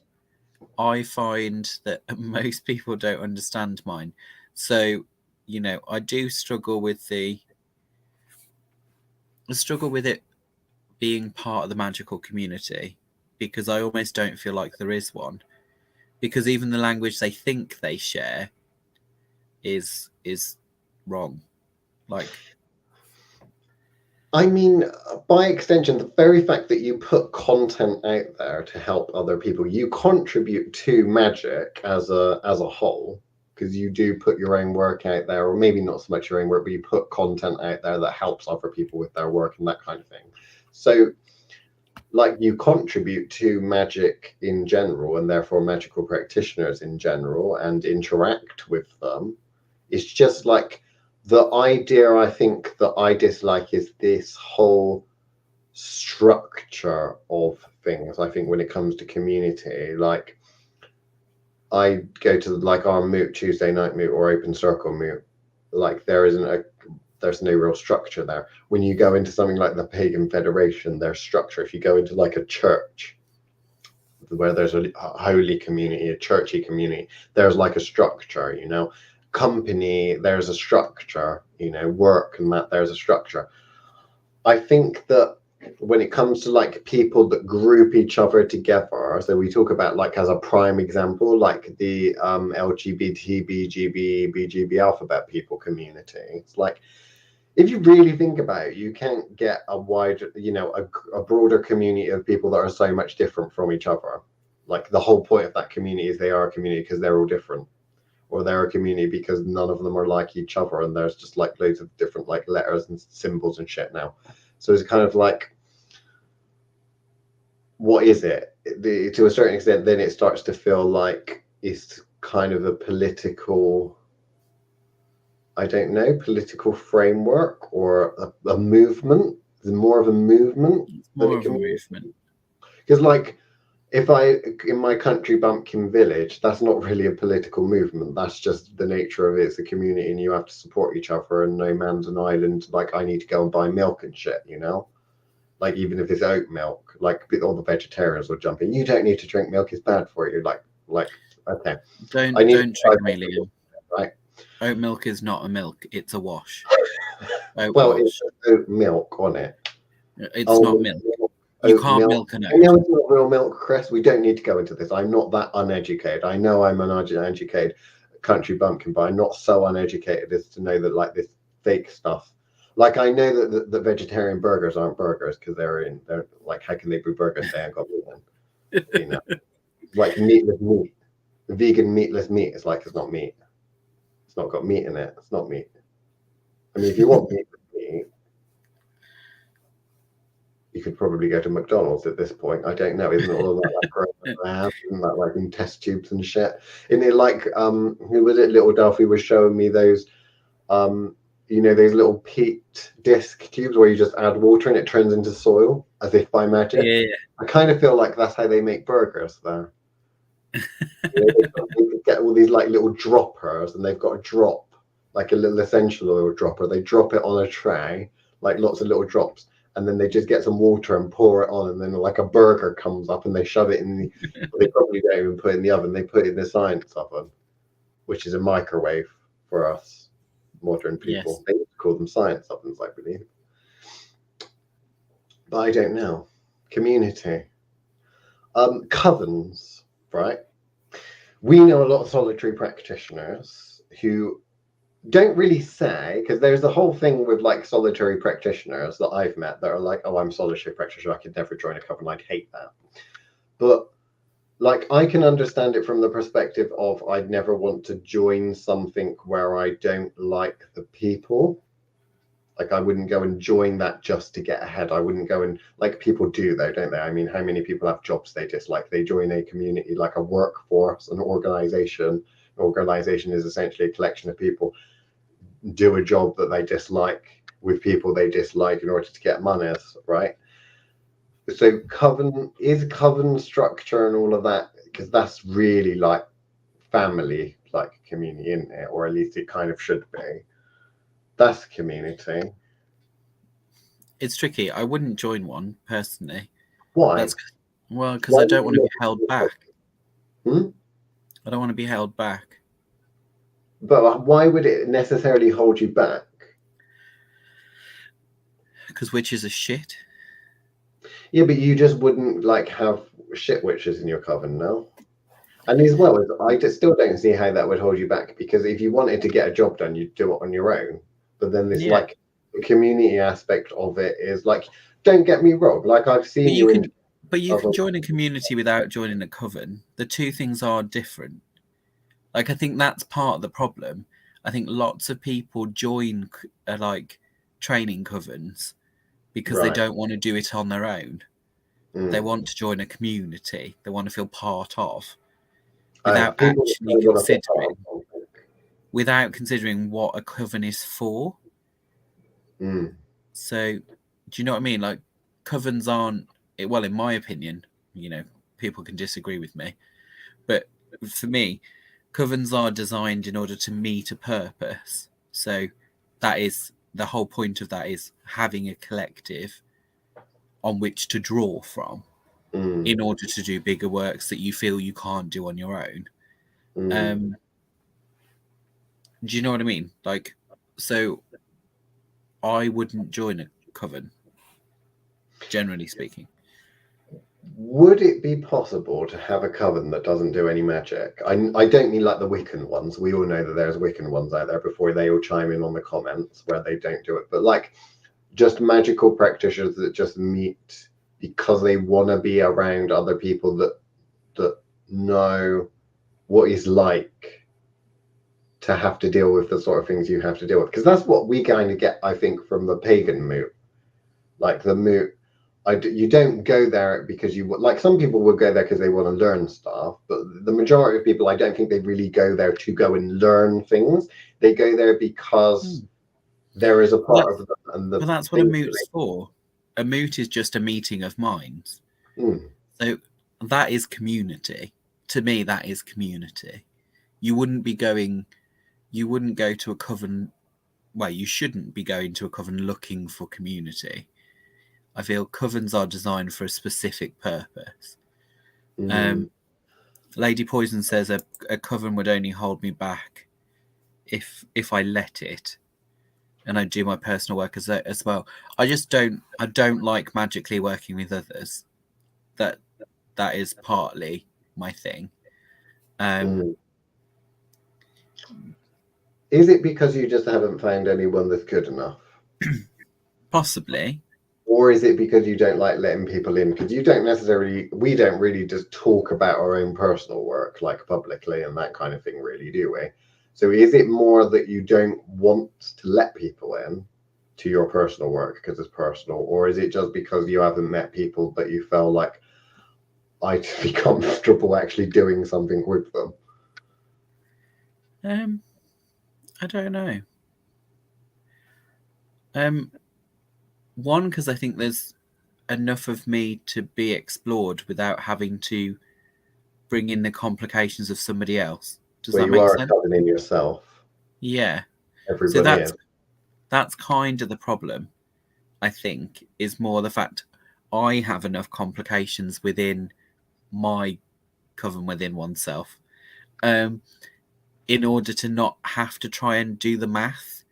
I find that most people don't understand mine. So, you know, I do struggle with it being part of the magical community, because I almost don't feel like there is one, because even the language they think they share is wrong. Like, I mean, by extension, the very fact that you put content out there to help other people, you contribute to magic as a whole, because you do put your own work out there, or maybe not so much your own work, but you put content out there that helps other people with their work and that kind of thing. So, like, you contribute to magic in general, and therefore magical practitioners in general, and interact with them. It's just like the idea I think that I dislike is this whole structure of things. I think when it comes to community, like I go to like our moot, Tuesday night moot or open circle moot, like there's no real structure there. When you go into something like the Pagan Federation, there's structure. If you go into like a church where there's a holy community, a churchy community, there's like a structure, you know. Company, there's a structure, you know. Work and that, there's a structure. I think that when it comes to like people that group each other together, so we talk about like as a prime example, like the LGBT, BGB alphabet people community. It's like, if you really think about it, you can't get a wider, you know, a broader community of people that are so much different from each other. Like the whole point of that community is they are a community because they're all different, or they're a community because none of them are like each other, and there's just like loads of different like letters and symbols and shit now. So it's kind of like, what is it? To a certain extent, then it starts to feel like it's kind of a political, I don't know, political framework, or a movement. It's more of a movement. it's more of a movement. Because like, if in my country bumpkin village, that's not really a political movement. That's just the nature of it. It's a community and you have to support each other, and no man's an island. Like I need to go and buy milk and shit, you know? Like even if it's oat milk, like all the vegetarians will jump in. You don't need to drink milk, it's bad for you. Like okay. Don't trick me, Liam. Right. Oat milk is not a milk, it's a wash. Well, it's oat milk on it. It's not milk. You can't milk an oat. I know it's not real milk, Chris. We don't need to go into this. I'm not that uneducated. I know I'm an uneducated country bumpkin, but I'm not so uneducated as to know that like this fake stuff. Like I know that the vegetarian burgers aren't burgers because they're like, how can they be burgers? They ain't got meat in. You know, like meatless meat, vegan meatless meat. It's like, it's not meat. It's not got meat in it. It's not meat. I mean, if you want meat, you could probably go to McDonald's at this point. I don't know. Isn't all of that like growing lab? Isn't that like in test tubes and shit? Isn't it like who was it? Little Duffy was showing me those you know, those little peat disc tubes where you just add water and it turns into soil as if by magic. Yeah. I kind of feel like that's how they make burgers there. You know, they get all these like little droppers, and they've got a drop, like a little essential oil dropper. They drop it on a tray, like lots of little drops, and then they just get some water and pour it on, and then like a burger comes up, and they shove it in the. They probably don't even put it in the oven. They put it in the science oven, which is a microwave for us modern people. Yes. They used to call them science ovens, I believe. But I don't know. Community. Covens, right? We know a lot of solitary practitioners who don't really say, because there's the whole thing with like solitary practitioners that I've met that are like, oh, I'm a solitary practitioner, I could never join a coven, I'd hate that. But like, I can understand it from the perspective of I'd never want to join something where I don't like the people. Like, I wouldn't go and join that just to get ahead. I wouldn't go and, like, people do though, don't they? I mean, how many people have jobs they dislike? They join a community, like a workforce, an organization. An organization is essentially a collection of people do a job that they dislike with people they dislike in order to get money, right? So coven structure and all of that, because that's really like family, like community, isn't it? Or at least it kind of should be. That's community. It's tricky. I wouldn't join one personally. Why? Because I don't want to be held back. I don't want to be held back. But why would it necessarily hold you back? Because witches are shit. Yeah, but you just wouldn't like have shit witches in your coven, no? And as well, I just still don't see how that would hold you back, because if you wanted to get a job done, you'd do it on your own. But then this like the community aspect of it is like, don't get me wrong, like I've seen but you can join a community without joining a coven. The two things are different. Like, I think that's part of the problem. I think lots of people join like training covens because they don't want to do it on their own. They want to join a community. They want to feel part of, without considering what a coven is for. So, do you know what I mean? Like, covens aren't, well, in my opinion, you know, people can disagree with me, but for me, covens are designed in order to meet a purpose. So that is the whole point of that, is having a collective on which to draw from in order to do bigger works that you feel you can't do on your own. Do you know what I mean? Like, so I wouldn't join a coven, generally speaking. Would it be possible to have a coven that doesn't do any magic? I don't mean like the Wiccan ones. We all know that there's Wiccan ones out there before they all chime in on the comments where they don't do it. But like just magical practitioners that just meet because they want to be around other people that know what it's like to have to deal with the sort of things you have to deal with. Because that's what we kind of get, I think, from the pagan moot. Like the moot, you don't go there because you like, some people will go there because they want to learn stuff, but the majority of people, I don't think they really go there to go and learn things. They go there because there is a part of them. And well, that's what a moot's for. A moot is just a meeting of minds. So that is community. To me, that is community. You wouldn't go to a coven. Well, you shouldn't be going to a coven looking for community. I feel covens are designed for a specific purpose. Lady Poison says a coven would only hold me back if I let it, and I do my personal work as well. I don't like magically working with others. That is partly my thing. Is it because you just haven't found anyone that's good enough? Possibly. Or is it because you don't like letting people in? Because we don't really just talk about our own personal work like publicly and that kind of thing, really, do we? So is it more that you don't want to let people in? to your personal work because it's personal, or is it just because you haven't met people that you felt like I'd be comfortable actually doing something with them? I don't know. One, because I think there's enough of me to be explored without having to bring in the complications of somebody else. Does Well, that you make are sense? coming in yourself. Yeah. Everybody is. That's kind of the problem, I think, is more the fact I have enough complications within my coven within oneself, in order to not have to try and do the math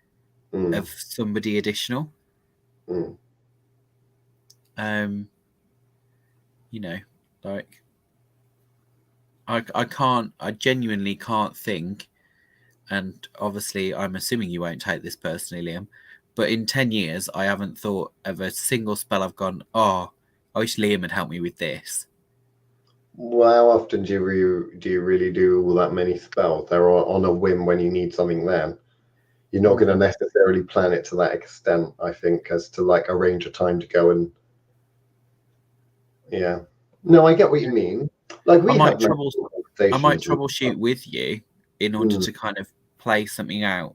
of somebody additional. You know, like I genuinely can't think, and obviously I'm assuming you won't take this personally, Liam, but in 10 years I haven't thought of a single spell I've gone, oh, I wish Liam had helped me with this. Well, how often do you really do all that many spells? They're on a whim when you need something then. You're not going to necessarily plan it to that extent, I think, as to like arrange a time to go and... Yeah. No, I get what you mean. Like I might troubleshoot but... with you in order to kind of play something out,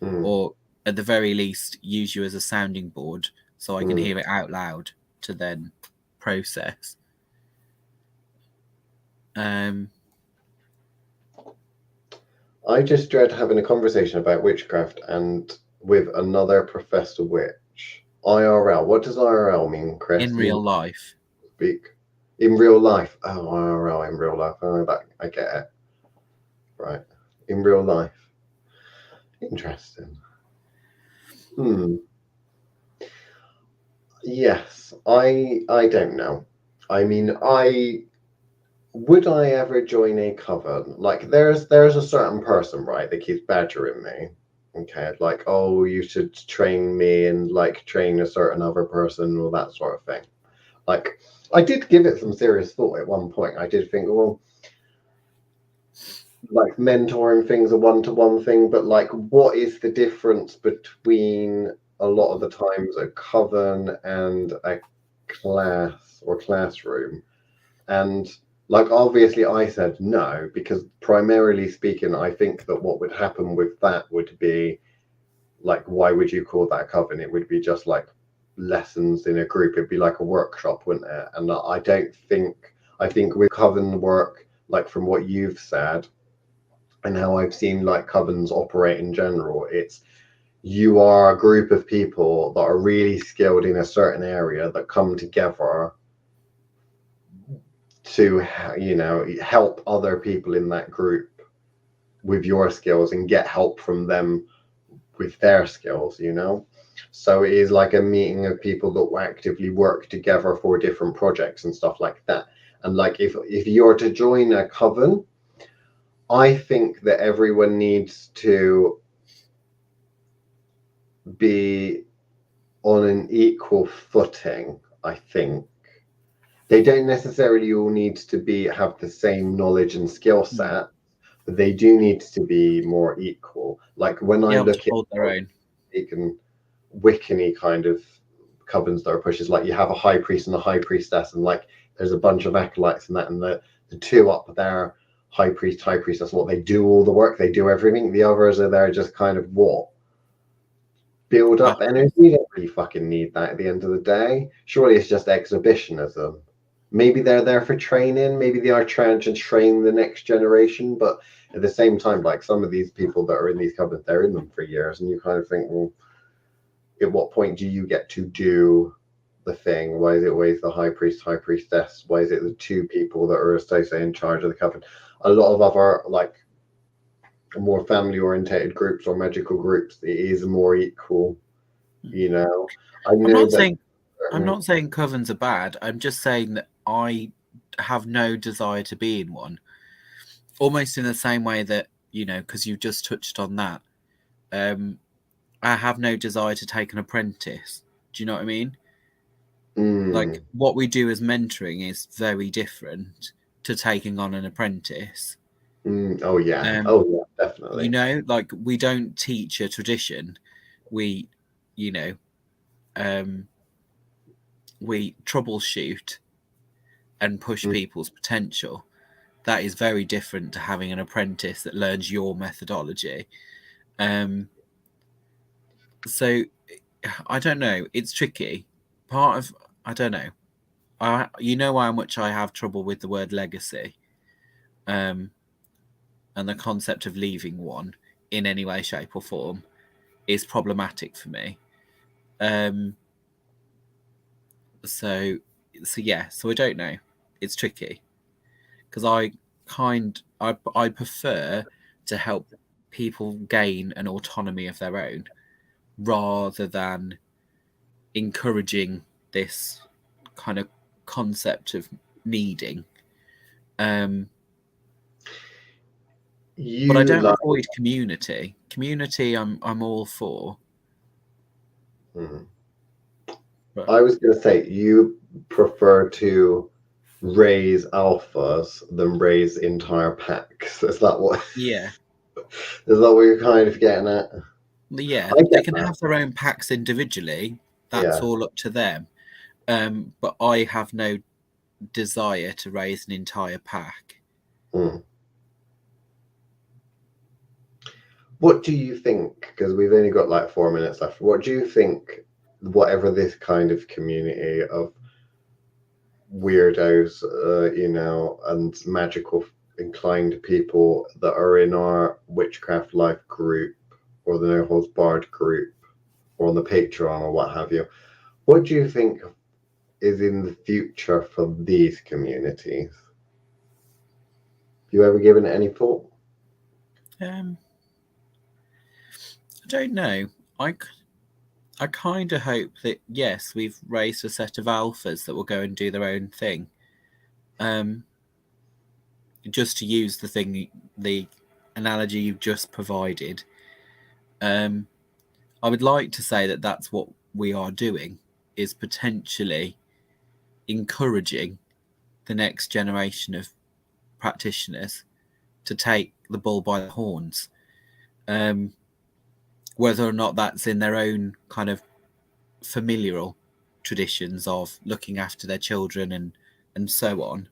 or at the very least use you as a sounding board so I can hear it out loud to then process. I just dread having a conversation about witchcraft and with another professor witch. IRL. What does IRL mean, Chris? In real life. Speak. In real life. Oh, IRL in real life. Oh, I get it. Right. In real life. Interesting. Yes. I don't know. I mean, would I ever join a coven? Like, there's a certain person, right, that keeps badgering me. Okay, like, oh, you should train me and like train a certain other person or that sort of thing. Like, I did give it some serious thought at one point. I did think, well, like mentoring thing's a one-to-one thing, but like, what is the difference between a lot of the times a coven and a class or classroom? And like, obviously I said no, because primarily speaking, I think that what would happen with that would be like, why would you call that a coven? It would be just like lessons in a group. It'd be like a workshop, wouldn't it? And I think with coven work, like from what you've said and how I've seen like covens operate in general, it's you are a group of people that are really skilled in a certain area that come together to, you know, help other people in that group with your skills and get help from them with their skills, you know. So it is like a meeting of people that actively work together for different projects and stuff like that. And like, if you're to join a coven, I think that everyone needs to be on an equal footing. I think they don't necessarily all need to have the same knowledge and skill set, but they do need to be more equal. Like when I look at their own Wiccan-y kind of covens that are pushes, like you have a high priest and a high priestess, and like there's a bunch of acolytes and that, and the two up there, high priestess, what they do all the work, they do everything. The others are there just kind of build up energy. You don't really fucking need that at the end of the day. Surely it's just exhibitionism. Maybe they're there for training. Maybe they are trying to train the next generation. But at the same time, like some of these people that are in these covens, they're in them for years. And you kind of think, well, at what point do you get to do the thing? Why is it always the high priest, high priestess? Why is it the two people that are, so say, in charge of the coven? A lot of other, like, more family-orientated groups or magical groups, it is more equal, you know. I'm not saying covens are bad. I'm just saying that I have no desire to be in one. Almost in the same way that, you know, because you just touched on that. I have no desire to take an apprentice. Do you know what I mean? Like what we do as mentoring is very different to taking on an apprentice. Oh yeah, definitely. You know, like we don't teach a tradition. We you know, we troubleshoot and push people's potential. That is very different to having an apprentice that learns your methodology. So I don't know. It's tricky. I don't know. You know how much I have trouble with the word legacy, and the concept of leaving one in any way, shape, or form is problematic for me. So I don't know. It's tricky because I prefer to help people gain an autonomy of their own rather than encouraging this kind of concept of needing. But I don't avoid community. Community, I'm all for. But I was going to say you prefer to raise alphas than raise entire packs. Is that what? Yeah. Is that what you're kind of getting at? Yeah, they can have their own packs individually. That's all up to them. But I have no desire to raise an entire pack. What do you think? Because we've only got like 4 minutes left. What do you think? Whatever this kind of community of weirdos, and magical inclined people that are in our Witchcraft Life group or the No Holds Barred group or on the Patreon or what have you, what do you think is in the future for these communities? Have you ever given it any thought? I don't know. I kind of hope that, yes, we've raised a set of alphas that will go and do their own thing. Just to use the analogy you've just provided, I would like to say that that's what we are doing, is potentially encouraging the next generation of practitioners to take the bull by the horns. Whether or not that's in their own kind of familial traditions of looking after their children and so on,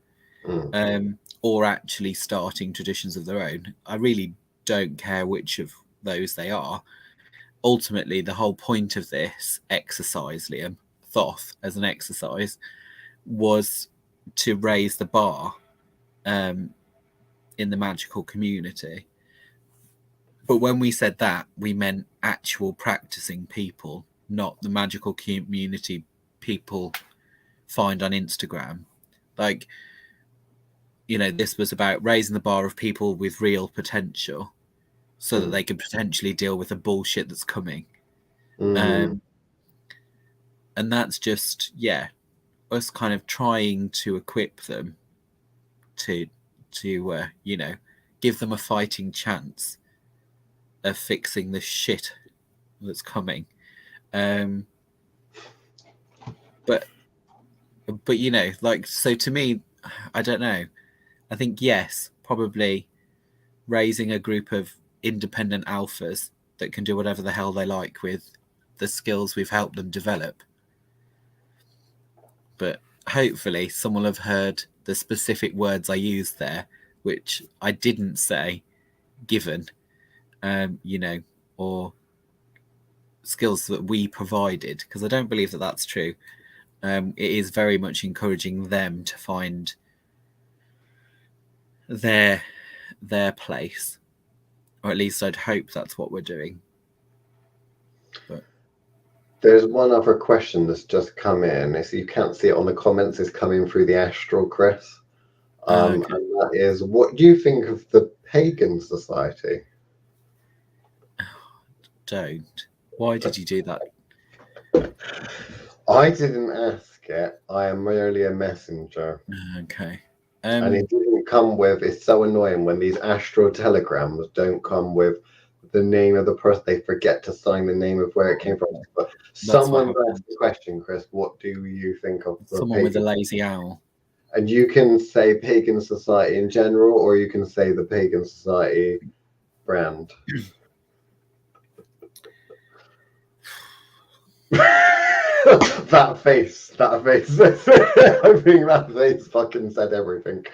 or actually starting traditions of their own. I really don't care which of those they are. Ultimately, the whole point of this exercise, Liam, Thoth as an exercise, was to raise the bar in the magical community. But when we said that, we meant actual practicing people, not the magical community people find on Instagram. Like, this was about raising the bar of people with real potential so that they could potentially deal with the bullshit that's coming. And that's just, us kind of trying to equip them to give them a fighting chance of fixing the shit that's coming. But so to me, I don't know. I think, yes, probably raising a group of independent alphas that can do whatever the hell they like with the skills we've helped them develop. But hopefully someone will have heard the specific words I used there, which I didn't say, given, or skills that we provided, because I don't believe that that's true. It is very much encouraging them to find their place, or at least I'd hope that's what we're doing. But there's one other question that's just come in. So you can't see it on the comments. It's coming through the Astral, Chris. And that is, what do you think of the Pagan Society? Don't. Why did you do that? I didn't ask it. I am merely a messenger. Okay. And it didn't come with, it's so annoying when these astral telegrams don't come with the name of the person. They forget to sign the name of where it came from. But someone asked the question, Chris, what do you think of the someone with a lazy owl? And you can say Pagan Society in general, or you can say the Pagan Society brand. That face. I think that face fucking said everything.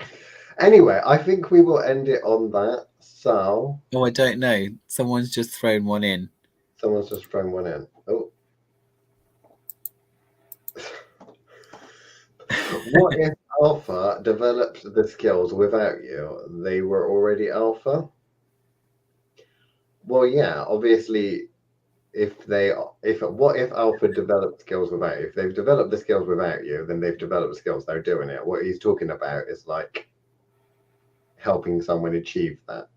Anyway, I think we will end it on that. So. Oh, I don't know. Someone's just thrown one in. Someone's just thrown one in. Oh. What if Alpha developed the skills without you? They were already Alpha? Well, yeah, obviously, what if Alpha developed skills without you? If they've developed the skills without you, then they've developed the skills, they're doing it. What he's talking about is like helping someone achieve that.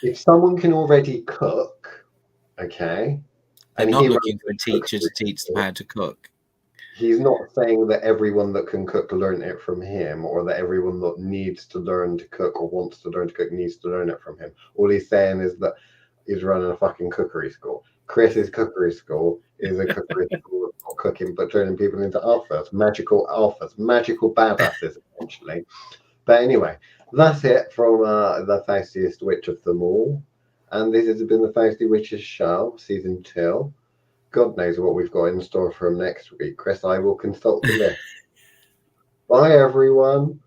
If someone can already cook, okay. They're not looking for a teacher to teach them how to cook. He's not saying that everyone that can cook learned it from him, or that everyone that needs to learn to cook or wants to learn to cook needs to learn it from him. All he's saying is that he's running a fucking cookery school. Chris's cookery school is a cookery school of not cooking, but turning people into alphas, magical badasses, essentially. But anyway, that's it from the Faustiest Witch of them all. And this has been the Fausty Witches Show, Season 2. God knows what we've got in store for him next week. Chris, I will consult the list. Bye, everyone.